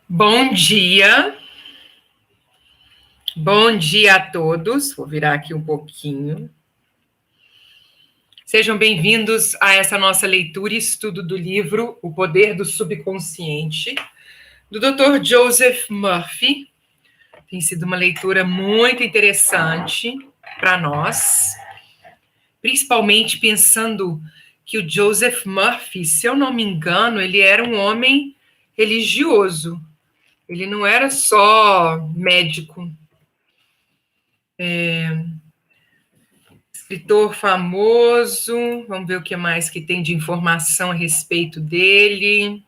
Bom dia. Bom dia a todos. Vou virar aqui um pouquinho. Sejam bem-vindos a essa nossa leitura e estudo do livro O Poder do Subconsciente, do Dr. Joseph Murphy. Tem sido uma leitura muito interessante para nós, principalmente pensando que o Joseph Murphy, se eu não me engano, ele era um homem religioso. Ele não era só médico. Escritor famoso, vamos ver o que mais que tem de informação a respeito dele.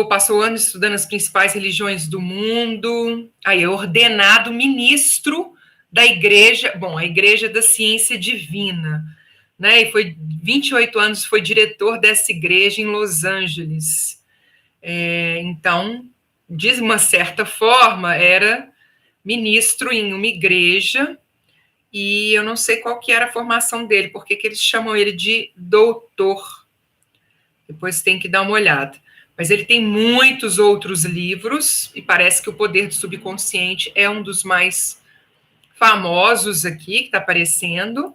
Passou anos estudando as principais religiões do mundo. Aí é ordenado ministro da igreja, a Igreja da Ciência Divina, né? E foi 28 anos, foi diretor dessa igreja em Los Angeles. Então, de uma certa forma, era ministro em uma igreja. E eu não sei qual que era a formação dele, porque que eles chamam ele de doutor. Depois tem que dar uma olhada. Mas ele tem muitos outros livros, e parece que O Poder do Subconsciente é um dos mais famosos aqui, que está aparecendo.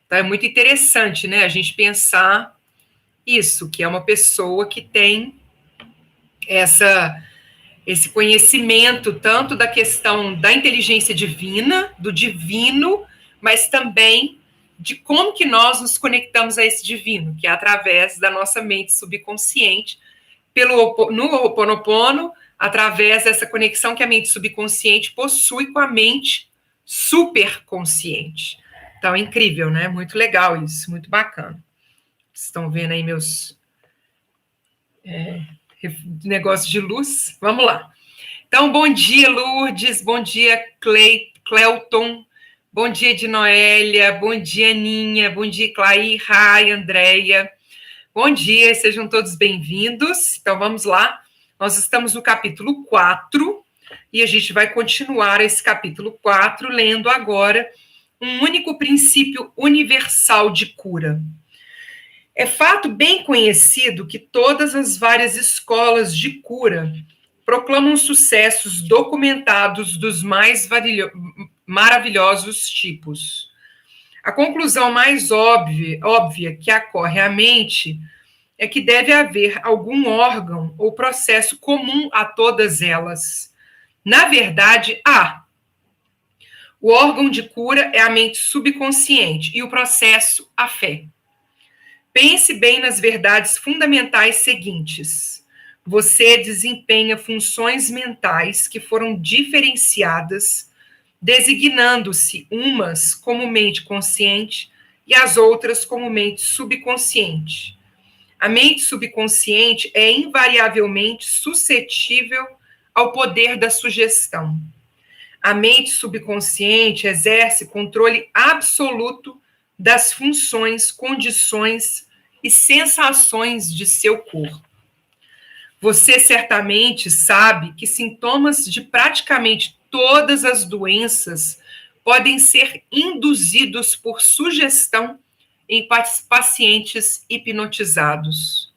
Então é muito interessante, né, a gente pensar isso, que é uma pessoa que tem esse conhecimento tanto da questão da inteligência divina, do divino, mas também de como que nós nos conectamos a esse divino, que é através da nossa mente subconsciente, no Ho'oponopono, através dessa conexão que a mente subconsciente possui com a mente superconsciente. Então é incrível, né? Muito legal isso, muito bacana. Vocês estão vendo aí meus negócios de luz? Vamos lá. Então, bom dia, Lourdes, bom dia, Cleuton, bom dia de Noélia, bom dia, Aninha, bom dia, Clay, Rai, Andréia. Bom dia, sejam todos bem-vindos. Então, vamos lá. Nós estamos no capítulo 4 e a gente vai continuar esse capítulo 4 lendo agora um único princípio universal de cura. É fato bem conhecido que todas as várias escolas de cura proclamam sucessos documentados dos mais maravilhosos tipos. A conclusão mais óbvia que ocorre à mente é que deve haver algum órgão ou processo comum a todas elas. Na verdade, há. O órgão de cura é a mente subconsciente e o processo, a fé. Pense bem nas verdades fundamentais seguintes. Você desempenha funções mentais que foram diferenciadas, designando-se umas como mente consciente e as outras como mente subconsciente. A mente subconsciente é invariavelmente suscetível ao poder da sugestão. A mente subconsciente exerce controle absoluto das funções, condições e sensações de seu corpo. Você certamente sabe que sintomas de praticamente todas as doenças podem ser induzidos por sugestão em pacientes hipnotizados.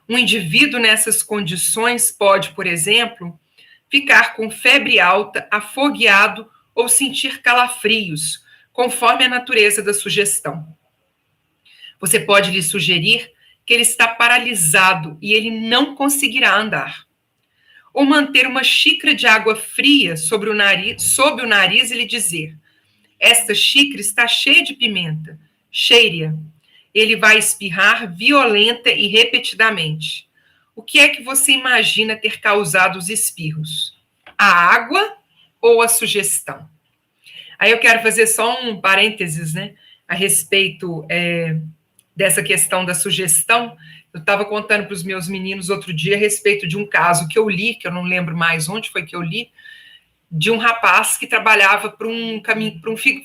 Um indivíduo nessas condições pode, por exemplo, ficar com febre alta, afogueado ou sentir calafrios, conforme a natureza da sugestão. Você pode lhe sugerir que ele está paralisado e ele não conseguirá andar. Ou manter uma xícara de água fria sob o nariz e lhe dizer: esta xícara está cheia de pimenta, cheire-a. Ele vai espirrar violenta e repetidamente. O que é que você imagina ter causado os espirros? A água ou a sugestão? Aí eu quero fazer só um parênteses, né, a respeito dessa questão da sugestão. Eu estava contando para os meus meninos outro dia a respeito de um caso que eu li, que eu não lembro mais onde foi que eu li, de um rapaz que trabalhava para um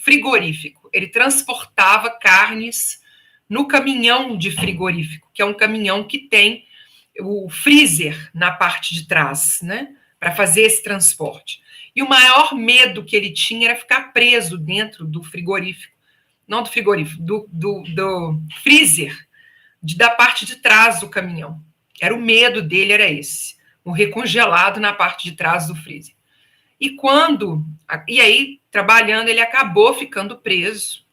frigorífico. Ele transportava carnes no caminhão de frigorífico, que é um caminhão que tem o freezer na parte de trás, né, para fazer esse transporte. E o maior medo que ele tinha era ficar preso dentro do frigorífico, não do frigorífico, do freezer, da parte de trás do caminhão. Era o medo dele, era esse. Morrer congelado na parte de trás do freezer. E aí, trabalhando, ele acabou ficando preso.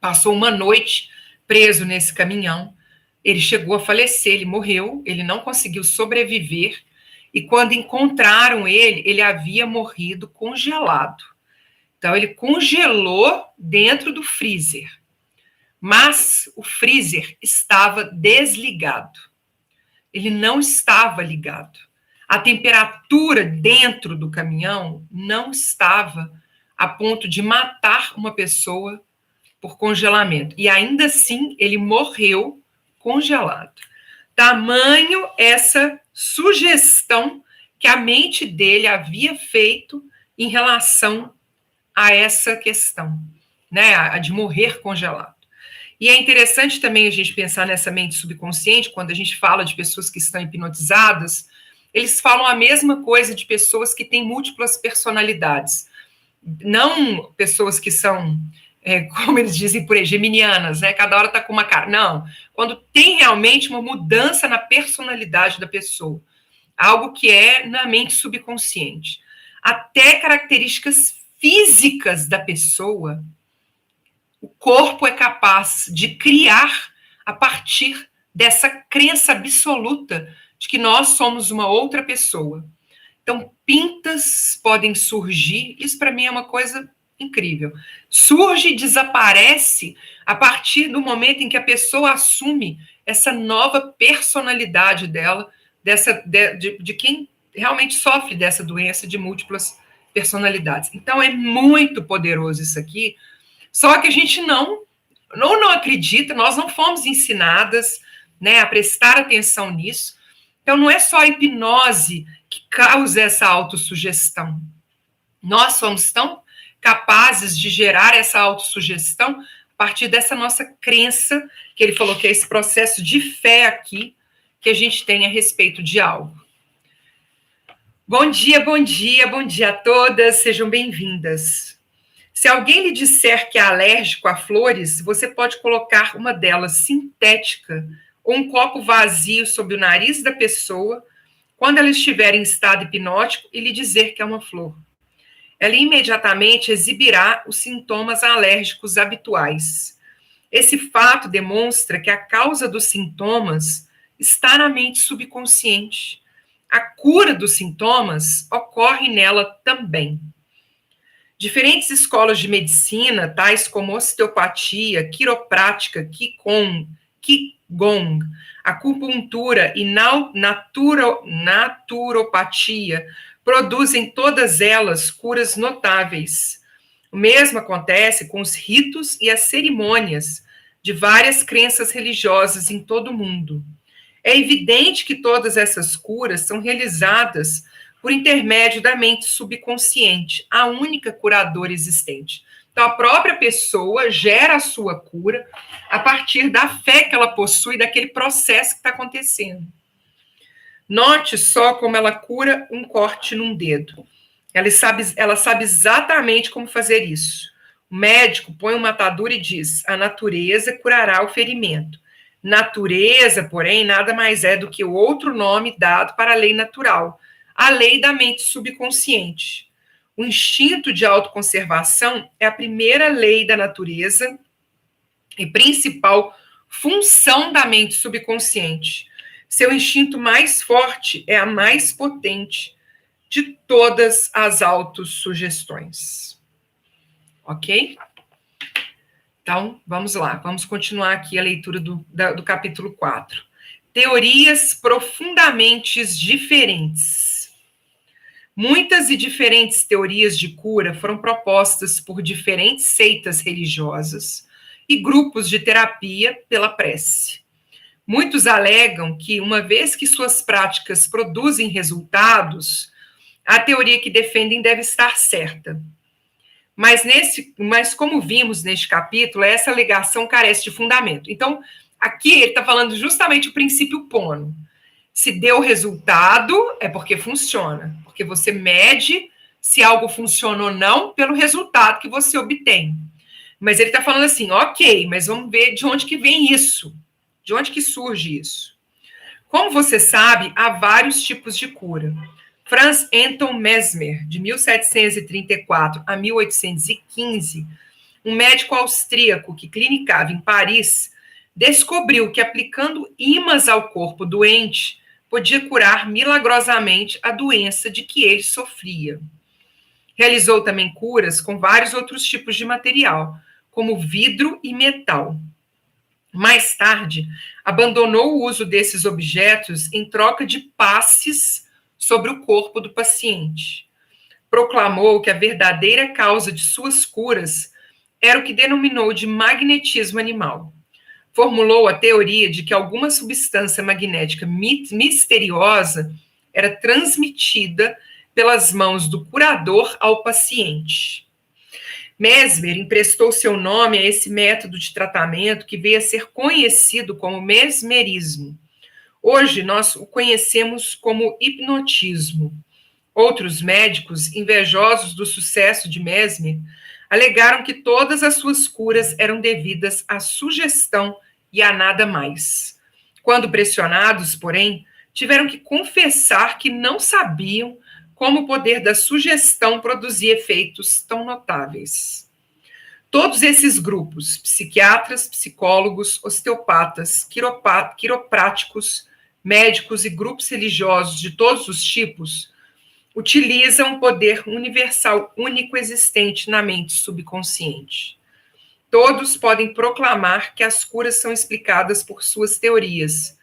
Passou uma noite preso nesse caminhão. Ele chegou a falecer, ele morreu, ele não conseguiu sobreviver. E quando encontraram ele, ele havia morrido congelado. Então, ele congelou dentro do freezer. Mas o freezer estava desligado. Ele não estava ligado. A temperatura dentro do caminhão não estava a ponto de matar uma pessoa por congelamento. E ainda assim, ele morreu congelado. Tamanho essa sugestão que a mente dele havia feito em relação a essa questão, né, a de morrer congelado. E é interessante também a gente pensar nessa mente subconsciente, quando a gente fala de pessoas que estão hipnotizadas, eles falam a mesma coisa de pessoas que têm múltiplas personalidades. Não pessoas que são, como eles dizem por aí, geminianas, né? Cada hora está com uma cara. Não. Quando tem realmente uma mudança na personalidade da pessoa. Algo que é na mente subconsciente. Até características físicas da pessoa, o corpo é capaz de criar a partir dessa crença absoluta de que nós somos uma outra pessoa. Então, pintas podem surgir, isso para mim é uma coisa incrível. Surge e desaparece a partir do momento em que a pessoa assume essa nova personalidade dela, de quem realmente sofre dessa doença de múltiplas personalidades. Então, é muito poderoso isso aqui, só que a gente não acredita, nós não fomos ensinadas, né, a prestar atenção nisso. Então, não é só a hipnose que causa essa autossugestão. Nós somos tão capazes de gerar essa autossugestão a partir dessa nossa crença, que ele falou que é esse processo de fé aqui, que a gente tem a respeito de algo. Bom dia, bom dia, bom dia a todas, sejam bem-vindas. Se alguém lhe disser que é alérgico a flores, você pode colocar uma delas sintética ou um copo vazio sob o nariz da pessoa quando ela estiver em estado hipnótico e lhe dizer que é uma flor. Ela imediatamente exibirá os sintomas alérgicos habituais. Esse fato demonstra que a causa dos sintomas está na mente subconsciente. A cura dos sintomas ocorre nela também. Diferentes escolas de medicina, tais como osteopatia, quiroprática, Qigong, acupuntura e naturopatia, produzem todas elas curas notáveis. O mesmo acontece com os ritos e as cerimônias de várias crenças religiosas em todo o mundo. É evidente que todas essas curas são realizadas por intermédio da mente subconsciente, a única curadora existente. Então, a própria pessoa gera a sua cura a partir da fé que ela possui, daquele processo que está acontecendo. Note só como ela cura um corte num dedo. Ela sabe exatamente como fazer isso. O médico põe uma atadura e diz: a natureza curará o ferimento. Natureza, porém, nada mais é do que o outro nome dado para a lei natural, a lei da mente subconsciente. O instinto de autoconservação é a primeira lei da natureza e principal função da mente subconsciente. Seu instinto mais forte é a mais potente de todas as autossugestões. Ok? Então, vamos lá. Vamos continuar aqui a leitura do capítulo 4. Teorias profundamente diferentes. Muitas e diferentes teorias de cura foram propostas por diferentes seitas religiosas e grupos de terapia pela prece. Muitos alegam que, uma vez que suas práticas produzem resultados, a teoria que defendem deve estar certa. Mas como vimos neste capítulo, essa alegação carece de fundamento. Então, aqui ele está falando justamente o princípio Pono. Se deu resultado, é porque funciona. Porque você mede se algo funciona ou não pelo resultado que você obtém. Mas ele está falando assim, ok, mas vamos ver de onde que vem isso. De onde que surge isso? Como você sabe, há vários tipos de cura. Franz Anton Mesmer, de 1734 a 1815, um médico austríaco que clinicava em Paris, descobriu que aplicando ímãs ao corpo doente podia curar milagrosamente a doença de que ele sofria. Realizou também curas com vários outros tipos de material, como vidro e metal. Mais tarde, abandonou o uso desses objetos em troca de passes sobre o corpo do paciente. Proclamou que a verdadeira causa de suas curas era o que denominou de magnetismo animal. Formulou a teoria de que alguma substância magnética misteriosa era transmitida pelas mãos do curador ao paciente. Mesmer emprestou seu nome a esse método de tratamento que veio a ser conhecido como mesmerismo. Hoje nós o conhecemos como hipnotismo. Outros médicos, invejosos do sucesso de Mesmer, alegaram que todas as suas curas eram devidas à sugestão e a nada mais. Quando pressionados, porém, tiveram que confessar que não sabiam como o poder da sugestão produzia efeitos tão notáveis. Todos esses grupos, psiquiatras, psicólogos, osteopatas, quiropráticos, médicos e grupos religiosos de todos os tipos, utilizam um poder universal único existente na mente subconsciente. Todos podem proclamar que as curas são explicadas por suas teorias,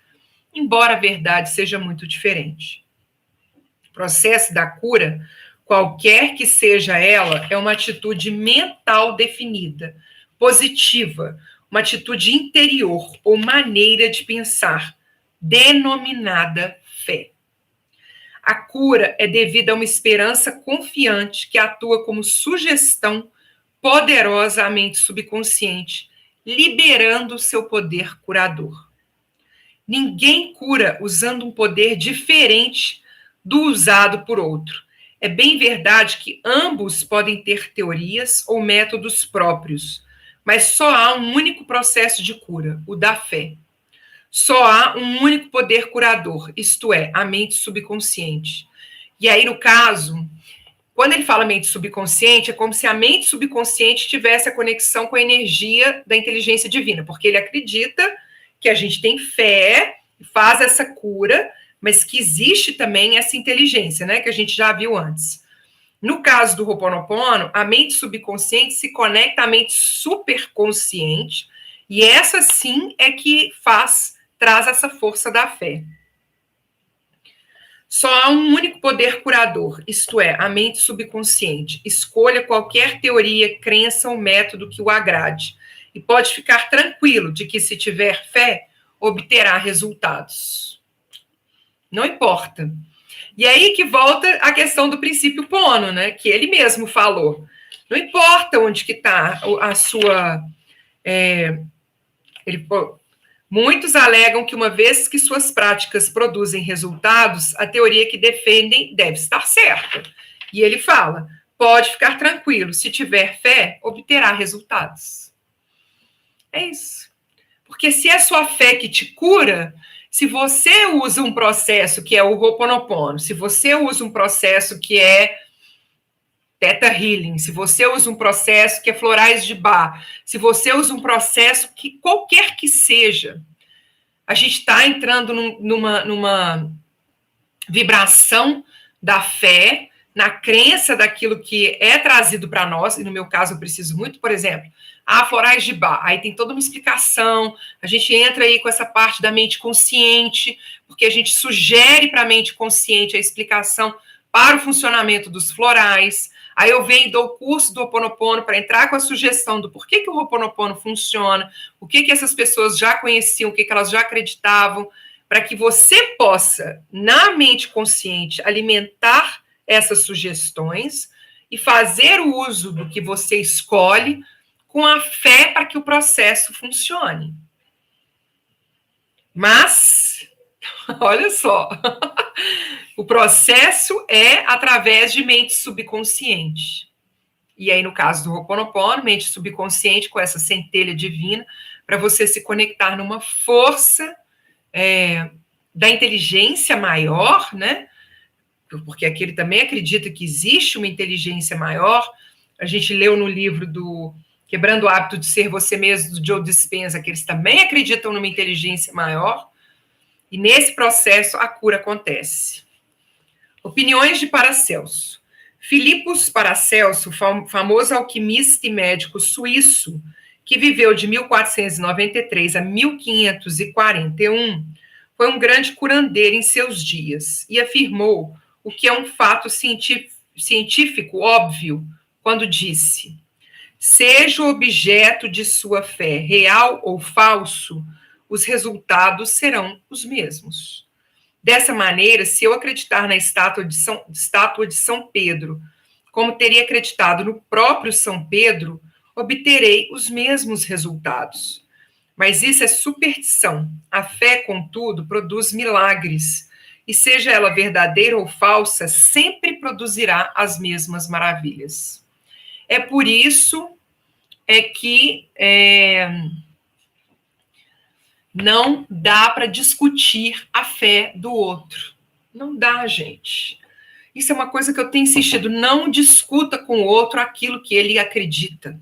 embora a verdade seja muito diferente. O processo da cura, qualquer que seja ela, é uma atitude mental definida, positiva, uma atitude interior ou maneira de pensar, denominada fé. A cura é devida a uma esperança confiante que atua como sugestão poderosa à mente subconsciente, liberando seu poder curador. Ninguém cura usando um poder diferente do usado por outro. É bem verdade que ambos podem ter teorias ou métodos próprios, mas só há um único processo de cura, o da fé. Só há um único poder curador, isto é, a mente subconsciente. E aí, no caso, quando ele fala mente subconsciente, é como se a mente subconsciente tivesse a conexão com a energia da inteligência divina, porque ele acredita que a gente tem fé, faz essa cura, mas que existe também essa inteligência, né, que a gente já viu antes. No caso do Ho'oponopono, a mente subconsciente se conecta à mente superconsciente, e essa sim é que traz essa força da fé. Só há um único poder curador, isto é, a mente subconsciente. Escolha qualquer teoria, crença ou método que o agrade. E pode ficar tranquilo de que, se tiver fé, obterá resultados. Não importa. E aí que volta a questão do princípio Pono, né? Que ele mesmo falou. Não importa onde que está a sua... Muitos alegam que, uma vez que suas práticas produzem resultados, a teoria que defendem deve estar certa. E ele fala, pode ficar tranquilo, se tiver fé, obterá resultados. É isso. Porque se é sua fé que te cura, se você usa um processo que é o Ho'oponopono, se você usa um processo que é Theta Healing, se você usa um processo que é florais de Bach, se você usa um processo que qualquer que seja, a gente está entrando numa vibração da fé, na crença daquilo que é trazido para nós, e no meu caso eu preciso muito, por exemplo, florais de Bach, aí tem toda uma explicação, a gente entra aí com essa parte da mente consciente, porque a gente sugere para a mente consciente a explicação para o funcionamento dos florais. Aí eu venho e dou o curso do Ho'oponopono para entrar com a sugestão do porquê que o Ho'oponopono funciona, o que essas pessoas já conheciam, o que elas já acreditavam, para que você possa, na mente consciente, alimentar essas sugestões e fazer o uso do que você escolhe com a fé para que o processo funcione. Mas, olha só, o processo é através de mente subconsciente. E aí, no caso do Ho'oponopono, mente subconsciente com essa centelha divina, para você se conectar numa força da inteligência maior, né? Porque aqui ele também acredita que existe uma inteligência maior. A gente leu no livro do Quebrando o Hábito de Ser Você Mesmo, do Joe Dispenza, que eles também acreditam numa inteligência maior. E nesse processo a cura acontece. Opiniões de Paracelso. Filipos Paracelso, famoso alquimista e médico suíço, que viveu de 1493 a 1541, foi um grande curandeiro em seus dias e afirmou o que é um fato científico óbvio quando disse: seja o objeto de sua fé real ou falso, os resultados serão os mesmos. Dessa maneira, se eu acreditar na estátua de São Pedro, como teria acreditado no próprio São Pedro, obterei os mesmos resultados. Mas isso é superstição. A fé, contudo, produz milagres. E seja ela verdadeira ou falsa, sempre produzirá as mesmas maravilhas. É por isso que não dá para discutir a fé do outro. Não dá, gente. Isso é uma coisa que eu tenho insistido. Não discuta com o outro aquilo que ele acredita.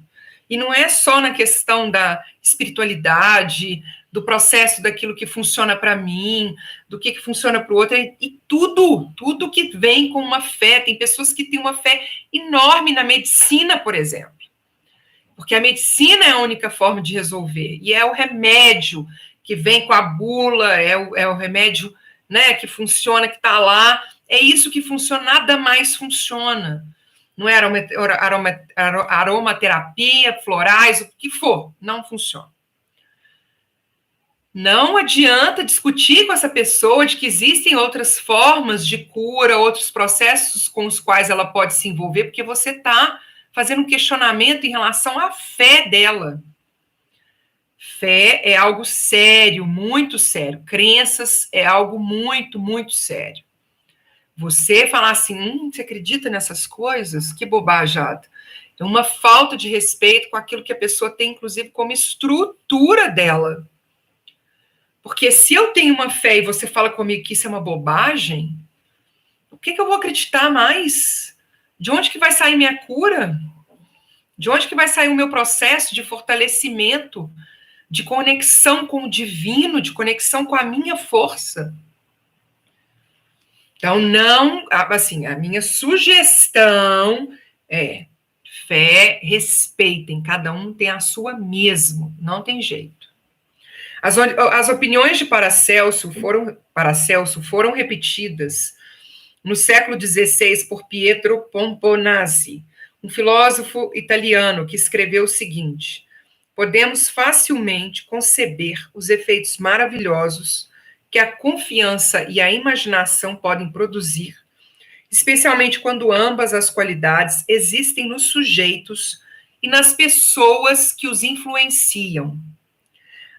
E não é só na questão da espiritualidade, do processo daquilo que funciona para mim, do que funciona para o outro, e tudo que vem com uma fé. Tem pessoas que têm uma fé enorme na medicina, por exemplo. Porque a medicina é a única forma de resolver. E é o remédio que vem com a bula, é o remédio, né, que funciona, que está lá. É isso que funciona, nada mais funciona. Não é aromaterapia, florais, o que for, não funciona. Não adianta discutir com essa pessoa de que existem outras formas de cura, outros processos com os quais ela pode se envolver, porque você está fazendo um questionamento em relação à fé dela. Fé é algo sério, muito sério. Crenças é algo muito, muito sério. Você falar assim, você acredita nessas coisas? Que bobajada. É uma falta de respeito com aquilo que a pessoa tem, inclusive, como estrutura dela. Porque se eu tenho uma fé e você fala comigo que isso é uma bobagem, o que eu vou acreditar mais? De onde que vai sair minha cura? De onde que vai sair o meu processo de fortalecimento, de conexão com o divino, de conexão com a minha força? Então, não, assim, a minha sugestão é fé, respeitem, cada um tem a sua mesmo, não tem jeito. As opiniões de Paracelso foram repetidas no século XVI por Pietro Pomponazzi, um filósofo italiano que escreveu o seguinte: podemos facilmente conceber os efeitos maravilhosos que a confiança e a imaginação podem produzir, especialmente quando ambas as qualidades existem nos sujeitos e nas pessoas que os influenciam.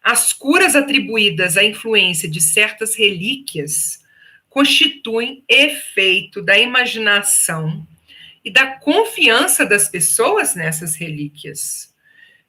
As curas atribuídas à influência de certas relíquias constituem efeito da imaginação e da confiança das pessoas nessas relíquias.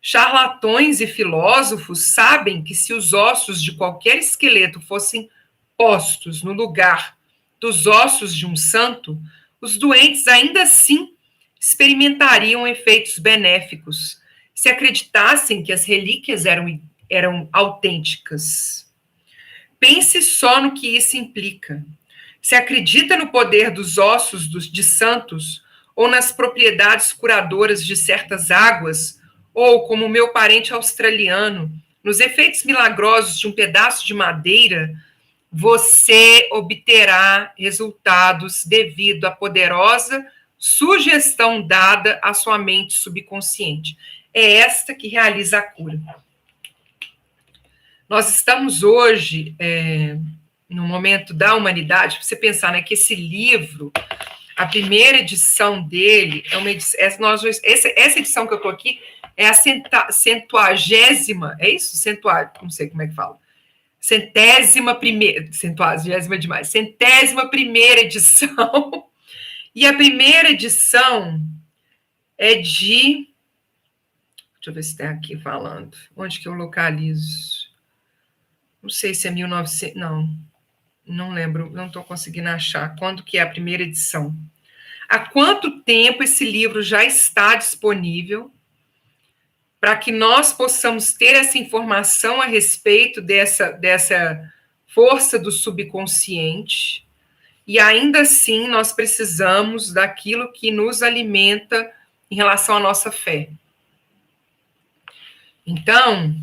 Charlatões e filósofos sabem que se os ossos de qualquer esqueleto fossem postos no lugar dos ossos de um santo, os doentes ainda assim experimentariam efeitos benéficos se acreditassem que as relíquias eram autênticas. Pense só no que isso implica. Se acredita no poder dos ossos de santos ou nas propriedades curadoras de certas águas, ou, como meu parente australiano, nos efeitos milagrosos de um pedaço de madeira, você obterá resultados devido à poderosa sugestão dada à sua mente subconsciente. É esta que realiza a cura. Nós estamos hoje no momento da humanidade, para você pensar, né, que esse livro, a primeira edição dele, essa edição que eu estou aqui é a centuagésima, é isso? Não sei como é que fala. Centésima primeira edição. E a primeira edição é de... Deixa eu ver se está aqui falando. Onde que eu localizo? Não sei se é 1900... Não. Não lembro, não estou conseguindo achar quando que é a primeira edição. Há quanto tempo esse livro já está disponível para que nós possamos ter essa informação a respeito dessa força do subconsciente, e ainda assim nós precisamos daquilo que nos alimenta em relação à nossa fé. Então,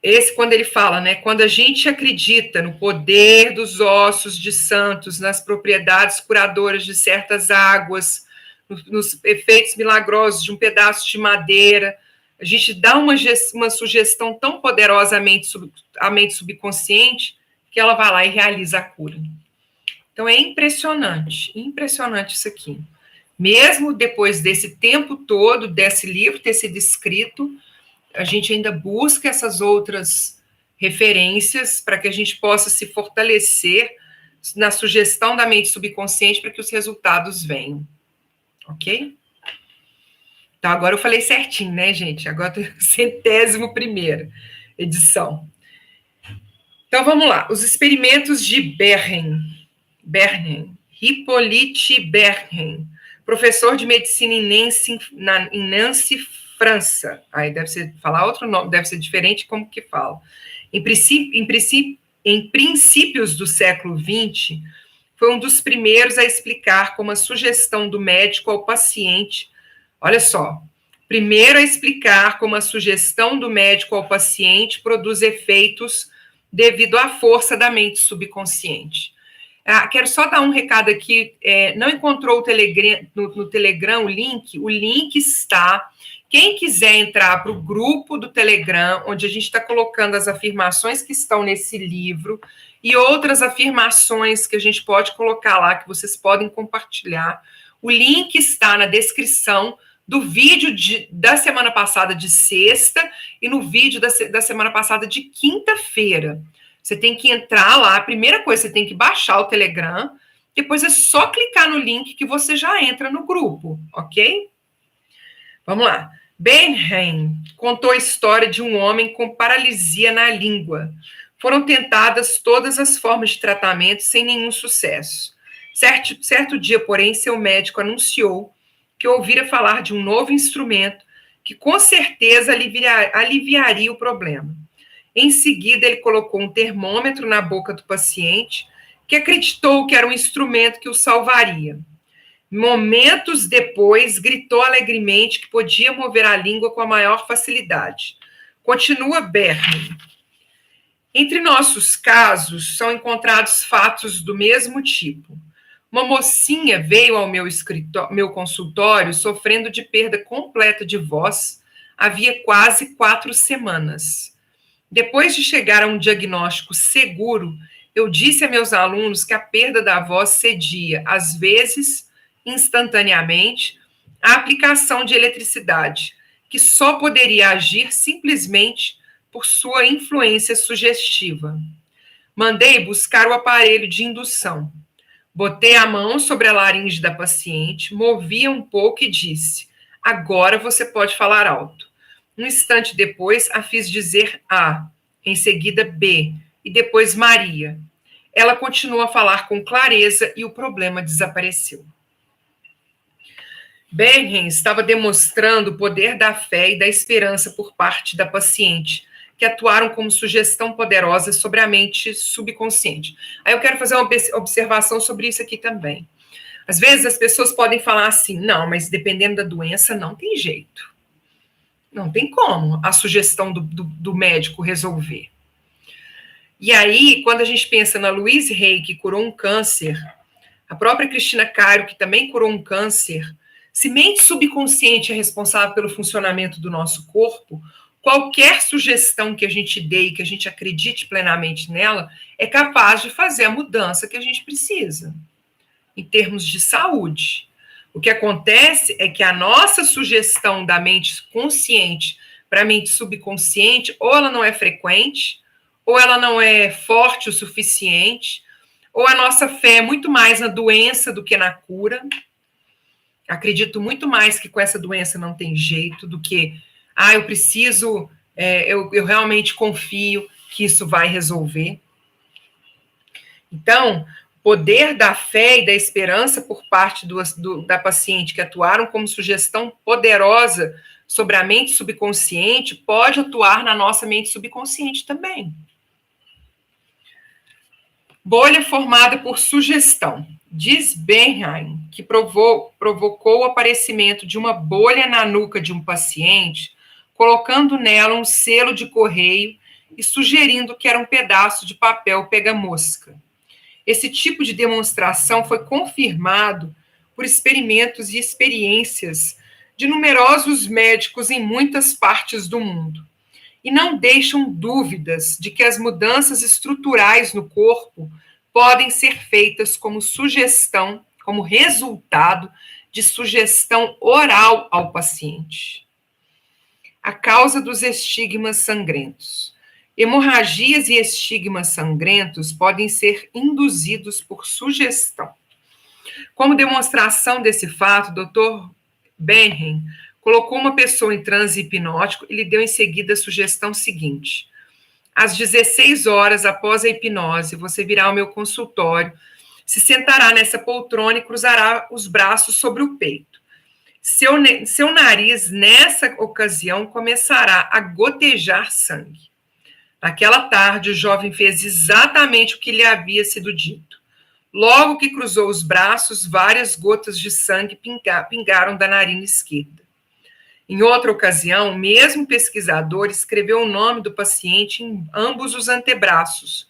esse, quando ele fala, né, quando a gente acredita no poder dos ossos de santos, nas propriedades curadoras de certas águas, nos efeitos milagrosos de um pedaço de madeira, a gente dá uma sugestão tão poderosa à mente subconsciente que ela vai lá e realiza a cura. Então é impressionante isso aqui. Mesmo depois desse tempo todo, desse livro ter sido escrito, a gente ainda busca essas outras referências para que a gente possa se fortalecer na sugestão da mente subconsciente para que os resultados venham. Ok? Então, agora eu falei certinho, né, gente? Agora tem 101ª edição. Então, vamos lá. Os experimentos de Bernheim. Hippolyte Bernheim, professor de medicina em Nancy, França. Aí deve ser, falar outro nome, deve ser diferente como que fala. Em princípios do século XX, foi um dos primeiros a explicar como a sugestão do médico ao paciente, olha só, primeiro a explicar como a sugestão do médico ao paciente produz efeitos devido à força da mente subconsciente. Quero só dar um recado aqui, não encontrou o Telegram, no Telegram o link está, quem quiser entrar para o grupo do Telegram, onde a gente está colocando as afirmações que estão nesse livro e outras afirmações que a gente pode colocar lá, que vocês podem compartilhar, o link está na descrição do vídeo da semana passada de sexta e no vídeo da semana passada de quinta-feira. Você tem que entrar lá, a primeira coisa, você tem que baixar o Telegram, depois é só clicar no link que você já entra no grupo, ok? Vamos lá. Bernheim contou a história de um homem com paralisia na língua. Foram tentadas todas as formas de tratamento sem nenhum sucesso. Certo dia, porém, seu médico anunciou que ouvira falar de um novo instrumento que com certeza aliviaria o problema. Em seguida, ele colocou um termômetro na boca do paciente, que acreditou que era um instrumento que o salvaria. Momentos depois, gritou alegremente que podia mover a língua com a maior facilidade. Continua Bernheim. Entre nossos casos, são encontrados fatos do mesmo tipo. Uma mocinha veio ao meu consultório sofrendo de perda completa de voz havia quase 4 semanas. Depois de chegar a um diagnóstico seguro, eu disse a meus alunos que a perda da voz cedia, às vezes, instantaneamente, à aplicação de eletricidade, que só poderia agir simplesmente por sua influência sugestiva. Mandei buscar o aparelho de indução. Botei a mão sobre a laringe da paciente, movi um pouco e disse: agora você pode falar alto. Um instante depois, a fiz dizer A, em seguida B, e depois Maria. Ela continuou a falar com clareza e o problema desapareceu. Bernheim estava demonstrando o poder da fé e da esperança por parte da paciente, que atuaram como sugestão poderosa sobre a mente subconsciente. Aí eu quero fazer uma observação sobre isso aqui também. Às vezes as pessoas podem falar assim, não, mas dependendo da doença não tem jeito. Não tem como a sugestão do médico resolver. E aí, quando a gente pensa na Louise Hay, que curou um câncer, a própria Cristina Cairo, que também curou um câncer, se mente subconsciente é responsável pelo funcionamento do nosso corpo, qualquer sugestão que a gente dê e que a gente acredite plenamente nela é capaz de fazer a mudança que a gente precisa, em termos de saúde. O que acontece é que a nossa sugestão da mente consciente para a mente subconsciente, ou ela não é frequente, ou ela não é forte o suficiente, ou a nossa fé é muito mais na doença do que na cura. Acredito muito mais que com essa doença não tem jeito do que, eu preciso, eu realmente confio. que isso vai resolver. Então, o poder da fé e da esperança por parte da paciente que atuaram como sugestão poderosa sobre a mente subconsciente pode atuar na nossa mente subconsciente também. Bolha formada por sugestão. Diz Bernheim que provocou o aparecimento de uma bolha na nuca de um paciente, colocando nela um selo de correio e sugerindo que era um pedaço de papel pega-mosca. Esse tipo de demonstração foi confirmado por experimentos e experiências de numerosos médicos em muitas partes do mundo. E não deixam dúvidas de que as mudanças estruturais no corpo podem ser feitas como sugestão, como resultado de sugestão oral ao paciente. A causa dos estigmas sangrentos. Hemorragias e estigmas sangrentos podem ser induzidos por sugestão. Como demonstração desse fato, o Dr. Bernheim colocou uma pessoa em transe hipnótico e lhe deu em seguida a sugestão seguinte: às 16 horas após a hipnose, você virá ao meu consultório, se sentará nessa poltrona e cruzará os braços sobre o peito. Seu nariz, nessa ocasião, começará a gotejar sangue. Naquela tarde, o jovem fez exatamente o que lhe havia sido dito. Logo que cruzou os braços, várias gotas de sangue pingaram da narina esquerda. Em outra ocasião, o mesmo pesquisador escreveu o nome do paciente em ambos os antebraços,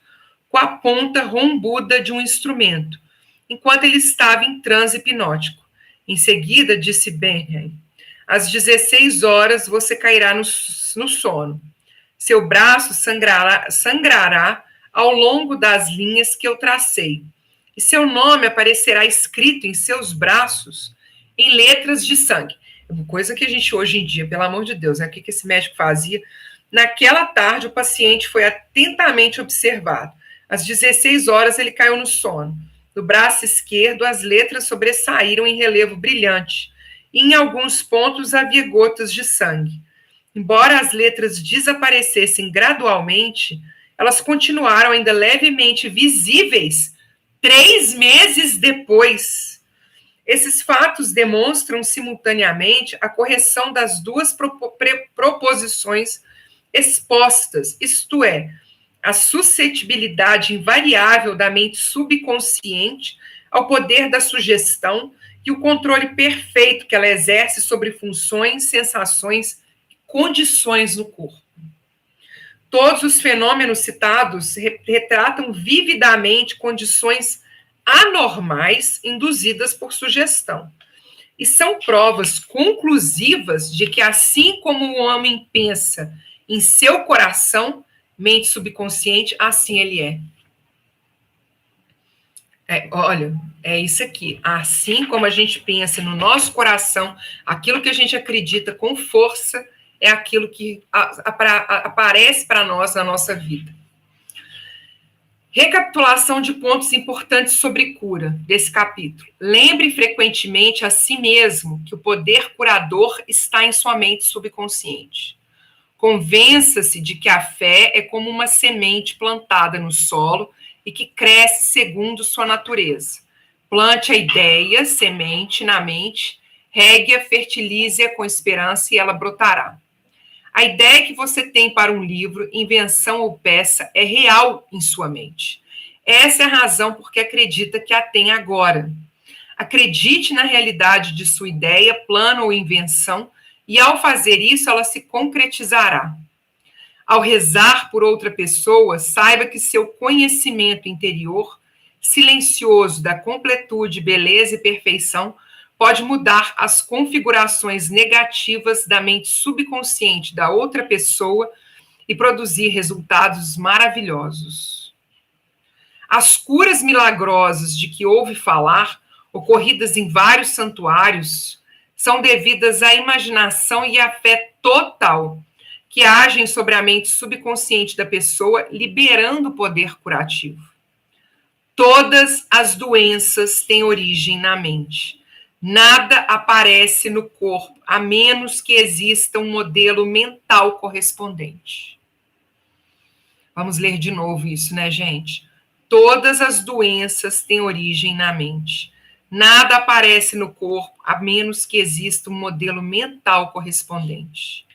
com a ponta rombuda de um instrumento, enquanto ele estava em transe hipnótico. Em seguida, disse Bernheim, às 16 horas você cairá no sono. Seu braço sangrará ao longo das linhas que eu tracei, e seu nome aparecerá escrito em seus braços em letras de sangue. Coisa que a gente hoje em dia, pelo amor de Deus, né? O que esse médico fazia? Naquela tarde, o paciente foi atentamente observado. Às 16 horas, ele caiu no sono. No braço esquerdo, as letras sobressaíram em relevo brilhante, e em alguns pontos havia gotas de sangue. Embora as letras desaparecessem gradualmente, elas continuaram ainda levemente visíveis 3 meses depois. Esses fatos demonstram simultaneamente a correção das duas proposições expostas, isto é, a suscetibilidade invariável da mente subconsciente ao poder da sugestão e o controle perfeito que ela exerce sobre funções, sensações e condições no corpo. Todos os fenômenos citados retratam vividamente condições anormais induzidas por sugestão. E são provas conclusivas de que, assim como o homem pensa em seu coração, mente subconsciente, assim ele é. Olha, é isso aqui. Assim como a gente pensa no nosso coração, aquilo que a gente acredita com força é aquilo que aparece para nós na nossa vida. Recapitulação de pontos importantes sobre cura desse capítulo. Lembre frequentemente a si mesmo que o poder curador está em sua mente subconsciente. Convença-se de que a fé é como uma semente plantada no solo e que cresce segundo sua natureza. Plante a ideia, semente, na mente, regue-a, fertilize-a com esperança e ela brotará. A ideia que você tem para um livro, invenção ou peça é real em sua mente. Essa é a razão por que acredita que a tem agora. Acredite na realidade de sua ideia, plano ou invenção, e ao fazer isso, ela se concretizará. Ao rezar por outra pessoa, saiba que seu conhecimento interior, silencioso da completude, beleza e perfeição, pode mudar as configurações negativas da mente subconsciente da outra pessoa e produzir resultados maravilhosos. As curas milagrosas de que ouve falar, ocorridas em vários santuários, são devidas à imaginação e à fé total que agem sobre a mente subconsciente da pessoa, liberando o poder curativo. Todas as doenças têm origem na mente. Nada aparece no corpo, a menos que exista um modelo mental correspondente. Vamos ler de novo isso, né, gente? Todas as doenças têm origem na mente. Nada aparece no corpo a menos que exista um modelo mental correspondente.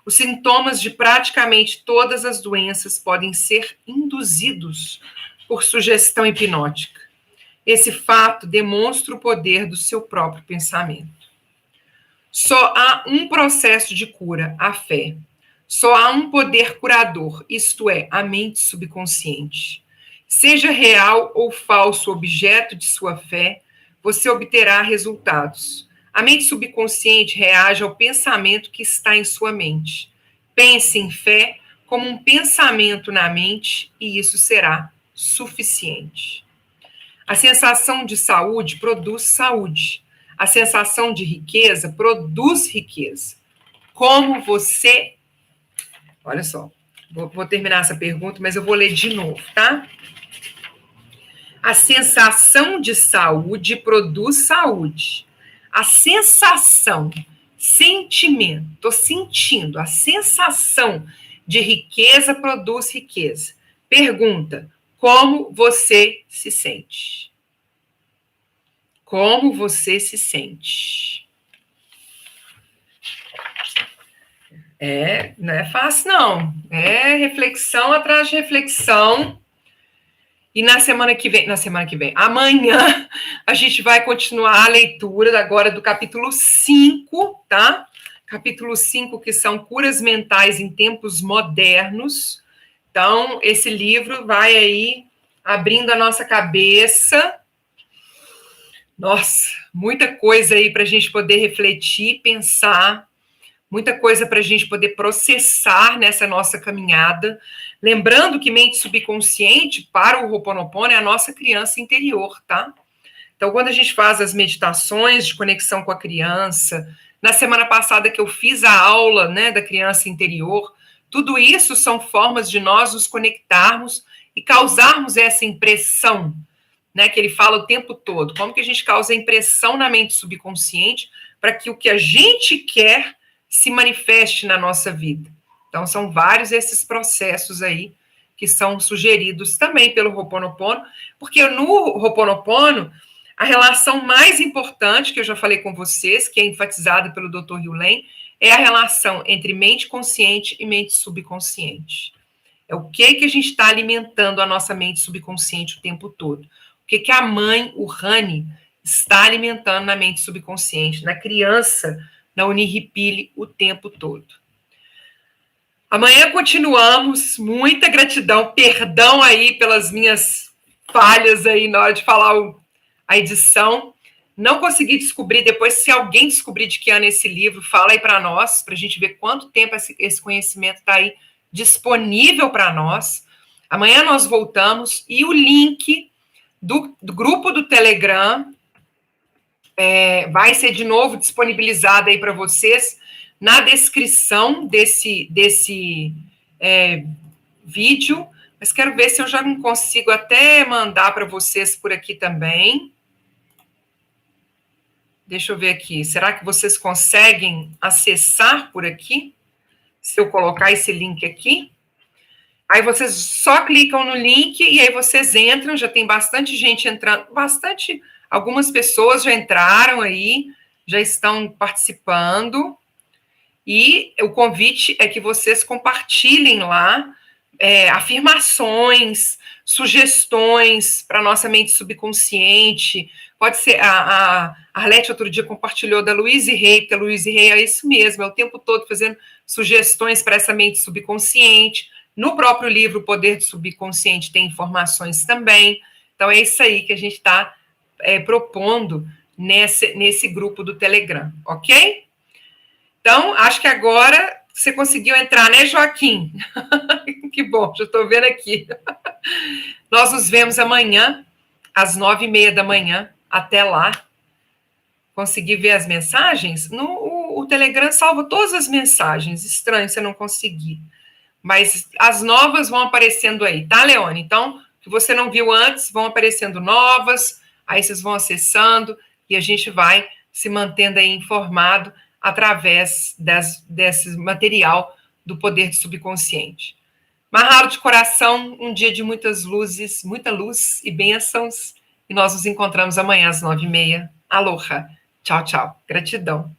Os sintomas de praticamente todas as doenças podem ser induzidos por sugestão hipnótica. Esse fato demonstra o poder do seu próprio pensamento. Só há um processo de cura, a fé. Só há um poder curador, isto é, a mente subconsciente. Seja real ou falso o objeto de sua fé, você obterá resultados. A mente subconsciente reage ao pensamento que está em sua mente. Pense em fé como um pensamento na mente e isso será suficiente. A sensação de saúde produz saúde. A sensação de riqueza produz riqueza. Como você... Olha só, vou terminar essa pergunta, mas eu vou ler de novo, tá? A sensação de saúde produz saúde. A sensação, sentimento, estou sentindo, a sensação de riqueza produz riqueza. Pergunta, como você se sente? Como você se sente? Não é fácil, não. É reflexão atrás de reflexão. E na semana que vem, amanhã, a gente vai continuar a leitura agora do capítulo 5, tá? Capítulo 5, que são curas mentais em tempos modernos. Então, esse livro vai aí abrindo a nossa cabeça. Nossa, muita coisa aí para a gente poder refletir, pensar, muita coisa para a gente poder processar nessa nossa caminhada. Lembrando que mente subconsciente, para o Ho'oponopono, é a nossa criança interior, tá? Então, quando a gente faz as meditações de conexão com a criança, na semana passada que eu fiz a aula, né, da criança interior, tudo isso são formas de nós nos conectarmos e causarmos essa impressão, né, que ele fala o tempo todo. Como que a gente causa impressão na mente subconsciente para que o que a gente quer se manifeste na nossa vida. Então, são vários esses processos aí que são sugeridos também pelo Ho'oponopono, porque no Ho'oponopono, a relação mais importante, que eu já falei com vocês, que é enfatizada pelo Dr. Hugh Lane, é a relação entre mente consciente e mente subconsciente. É o que a gente está alimentando a nossa mente subconsciente o tempo todo. O que a mãe, o Rani, está alimentando na mente subconsciente, na criança, na Uniripili, o tempo todo. Amanhã continuamos. Muita gratidão, perdão aí pelas minhas falhas aí na hora de falar a edição. Não consegui descobrir, depois se alguém descobrir de que ano é esse livro, fala aí para nós, para a gente ver quanto tempo esse conhecimento está aí disponível para nós. Amanhã nós voltamos e o link do grupo do Telegram vai ser de novo disponibilizado aí para vocês na descrição desse vídeo, mas quero ver se eu já não consigo até mandar para vocês por aqui também. Deixa eu ver aqui, será que vocês conseguem acessar por aqui? Se eu colocar esse link aqui? Aí vocês só clicam no link e aí vocês entram, já tem bastante gente entrando, algumas pessoas já entraram aí, já estão participando, e o convite é que vocês compartilhem lá afirmações, sugestões para a nossa mente subconsciente. Pode ser, a Arlete outro dia compartilhou da Louise Hay, porque a Louise Hay é isso mesmo, é o tempo todo fazendo sugestões para essa mente subconsciente. No próprio livro, O Poder do Subconsciente, tem informações também. Então, é isso aí que a gente está propondo nesse grupo do Telegram, ok? Então, acho que agora você conseguiu entrar, né, Joaquim? Que bom, já estou vendo aqui. Nós nos vemos amanhã, às 9h30 da manhã. Até lá. Consegui ver as mensagens? O Telegram salva todas as mensagens. Estranho você não conseguir. Mas as novas vão aparecendo aí, tá, Leone? Então, que você não viu antes, vão aparecendo novas, aí vocês vão acessando e a gente vai se mantendo aí informado através desse material do poder do subconsciente. Mahalo de coração, um dia de muitas luzes, muita luz e bênçãos. E nós nos encontramos amanhã às 9h30. Aloha. Tchau, tchau. Gratidão.